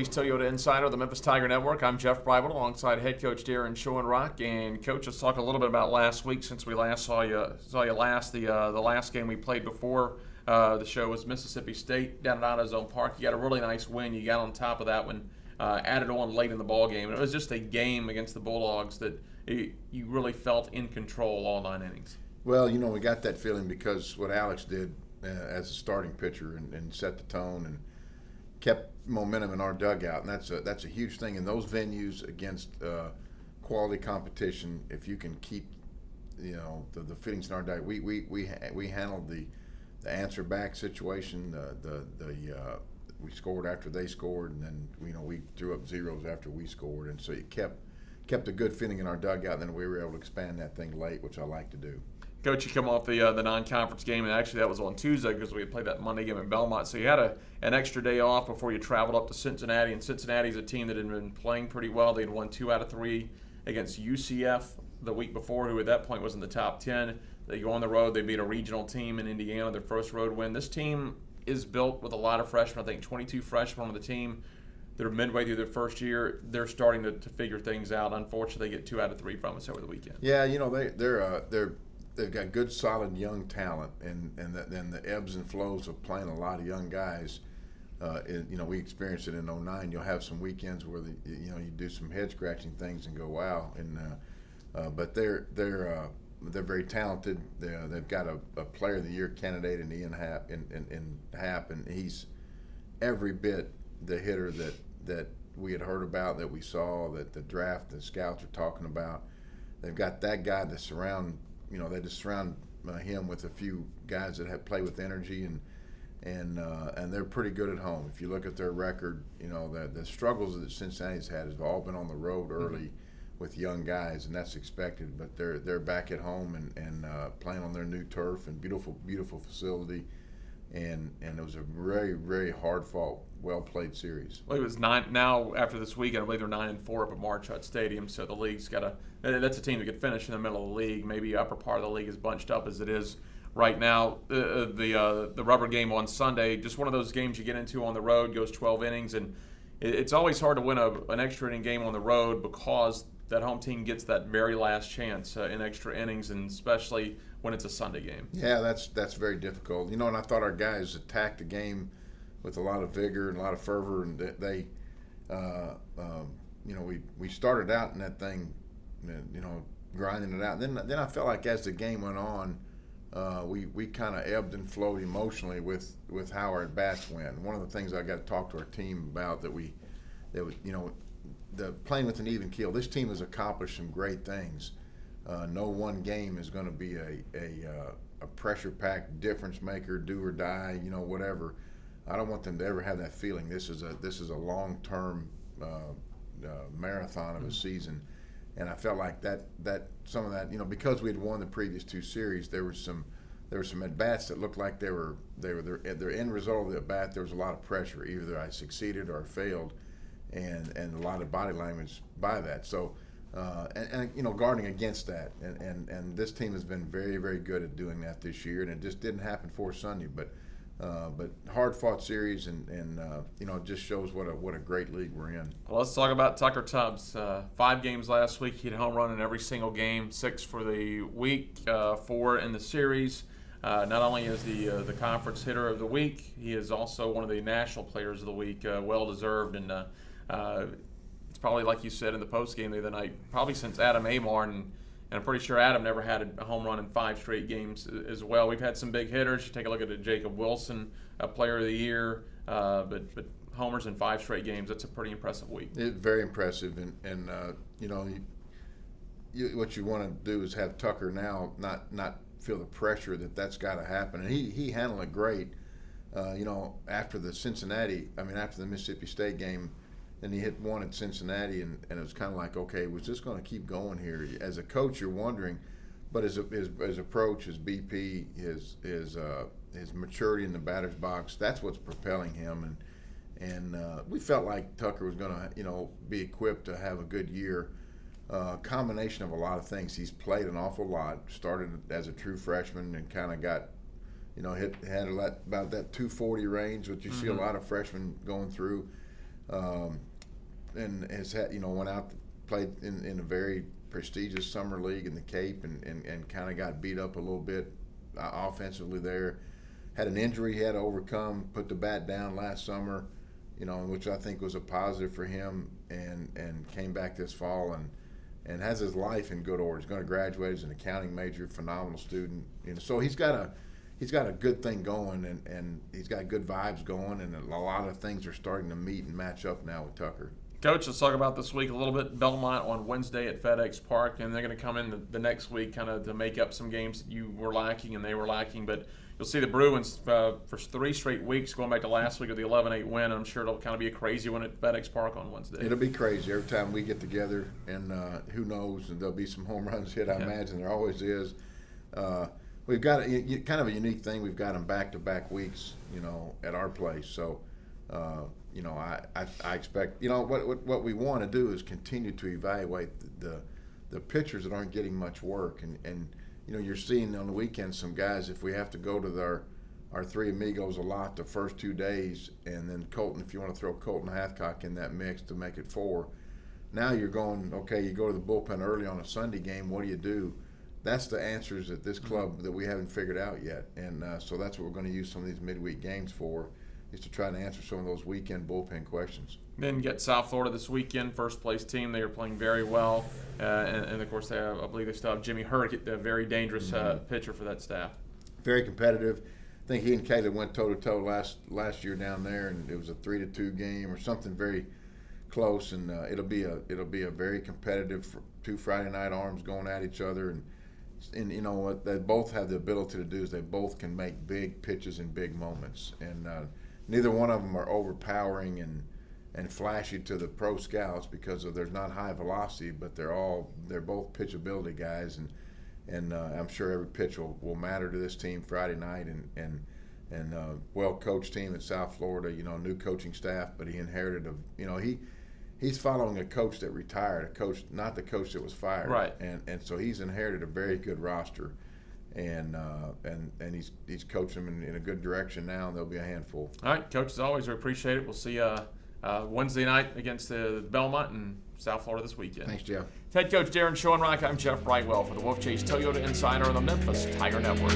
Wolfchase, Toyota Insider, the Memphis Tiger Network. I'm Jeff Brightwell alongside head coach Daron Schoenrock. And coach, let's talk a little bit about last week since we last saw you last. The last game we played before the show was Mississippi State down at AutoZone Park. You got a really nice win. You got on top of that one, added on late in the ball game. And it was just a game against the Bulldogs that you really felt in control all 9 innings. Well, we got that feeling because what Alex did as a starting pitcher and set the tone and kept momentum in our dugout, and that's a huge thing in those venues against quality competition. If you can keep the feelings in our dugout, we handled the answer back situation. We scored after they scored, and then we threw up zeros after we scored, and so it kept a good feeling in our dugout. And then we were able to expand that thing late, which I like to do. Coach, you come off the non-conference game, and actually that was on Tuesday because we had played that Monday game in Belmont. So you had an extra day off before you traveled up to Cincinnati, and Cincinnati's a team that had been playing pretty well. They'd won 2 out of 3 against UCF the week before, who at that point was in the top 10. They go on the road. They beat a regional team in Indiana, their first road win. This team is built with a lot of freshmen. I think 22 freshmen on the team. They're midway through their first year. They're starting to figure things out. Unfortunately, they get 2 out of 3 from us over the weekend. Yeah, they've got good, solid young talent, and then the ebbs and flows of playing a lot of young guys. We experienced it in '09. You'll have some weekends where you do some head scratching things and go wow, but they're very talented. They've got a Player of the Year candidate in Ian Happ, and he's every bit the hitter that we had heard about, that we saw, that the draft, the scouts are talking about. They've got that guy to surround. They just surround him with a few guys that have play with energy, and they're pretty good at home. If you look at their record, the struggles that Cincinnati's had has all been on the road early with young guys, and that's expected. But they're back at home and playing on their new turf and beautiful facility, and it was a very, very hard fought, well played series. Well, it was 9 now after this weekend. I believe they're 9-4 up at Marquette Stadium. So the league's that's a team that could finish in the middle of the league. Maybe upper part of the league is bunched up as it is right now. The rubber game on Sunday, just one of those games you get into on the road, goes 12 innings, and it's always hard to win an extra inning game on the road because that home team gets that very last chance in extra innings, and especially when it's a Sunday game. Yeah, that's very difficult. And I thought our guys attacked the game with a lot of vigor and a lot of fervor, and they we started out in that thing, grinding it out. Then I felt like as the game went on, we kind of ebbed and flowed emotionally with how our at bats went. One of the things I got to talk to our team about the playing with an even keel. This team has accomplished some great things. No one game is going to be a pressure-packed difference maker, do or die, whatever. I don't want them to ever have that feeling. This is a long-term marathon of a season, and I felt like that some of that, because we had won the previous 2 series, there were some at bats that looked like their end result of the at bat. There was a lot of pressure. Either I succeeded or I failed, and a lot of body language by that. So. Guarding against that, and this team has been very, very good at doing that this year, and it just didn't happen for Sunday. But hard fought series, and it just shows what a great league we're in. Well, let's talk about Tucker Tubbs. 5 games last week. He had a home run in every single game. 6 for the week, 4 in the series. Not only is he the conference hitter of the week, he is also one of the national players of the week. Well deserved, and it's probably, like you said in the post game the other night, probably since Adam Amar, and I'm pretty sure Adam never had a home run in 5 straight games as well. We've had some big hitters. You take a look at Jacob Wilson, a Player of the Year, but homers in 5 straight games. That's a pretty impressive week. It's very impressive, and what you want to do is have Tucker now not feel the pressure that's got to happen, and he handled it great. After the Mississippi State game. And he hit 1 at Cincinnati, and it was kind of like, okay, was this going to keep going here? As a coach, you're wondering, but his approach, his BP, his maturity in the batter's box, that's what's propelling him. And we felt like Tucker was going to, be equipped to have a good year. Combination of a lot of things. He's played an awful lot. Started as a true freshman and kind of got, had about that 240 range, which you see a lot of freshmen going through. and has had, went out, played in a very prestigious summer league in the Cape, and kind of got beat up a little bit offensively there. Had an injury he had to overcome, put the bat down last summer, which I think was a positive for him, and came back this fall and has his life in good order. He's going to graduate as an accounting major, phenomenal student. So he's got a good thing going, and he's got good vibes going, and a lot of things are starting to meet and match up now with Tucker. Coach, let's talk about this week a little bit. Belmont on Wednesday at FedEx Park, and they're going to come in the next week kind of to make up some games that you were lacking and they were lacking. But you'll see the Bruins for 3 straight weeks going back to last week with the 11-8 win. I'm sure it'll kind of be a crazy one at FedEx Park on Wednesday. It'll be crazy every time we get together, and who knows, and there'll be some home runs hit. I imagine there always is. We've got kind of a unique thing. We've got them back-to-back weeks, at our place. So, I expect, what we want to do is continue to evaluate the pitchers that aren't getting much work. And you're seeing on the weekend some guys, if we have to go to our three amigos a lot the first 2 days, and then Colton, if you want to throw Colton Hathcock in that mix to make it 4, now you're going, okay, you go to the bullpen early on a Sunday game, what do you do? That's the answers at this club that we haven't figured out yet. And so that's what we're going to use some of these midweek games for, is to try to answer some of those weekend bullpen questions. Then get South Florida this weekend, first place team. They are playing very well. And of course, I believe they still have Jimmy Hurd, a very dangerous pitcher for that staff. Very competitive. I think he and Caleb went toe-to-toe last year down there, and it was a 3-2 game or something very close. And it'll be a very competitive 2 Friday night arms going at each other. And you know what they both have the ability to do is they both can make big pitches in big moments. And neither one of them are overpowering and flashy to the pro scouts because there's not high velocity, but they're both pitchability guys, and I'm sure every pitch will matter to this team Friday night, and well coached team at South Florida, new coaching staff, but he inherited he's following a coach that retired, not the coach that was fired, right? And so he's inherited a very good roster. And he's coaching them in a good direction now, and they'll be a handful. All right, Coach, as always, we appreciate it. We'll see you Wednesday night against the Belmont and South Florida this weekend. Thanks, Jeff. Head Coach Daron Schoenrock, I'm Jeff Brightwell for the Wolfchase Toyota Insider on the Memphis Tiger Network.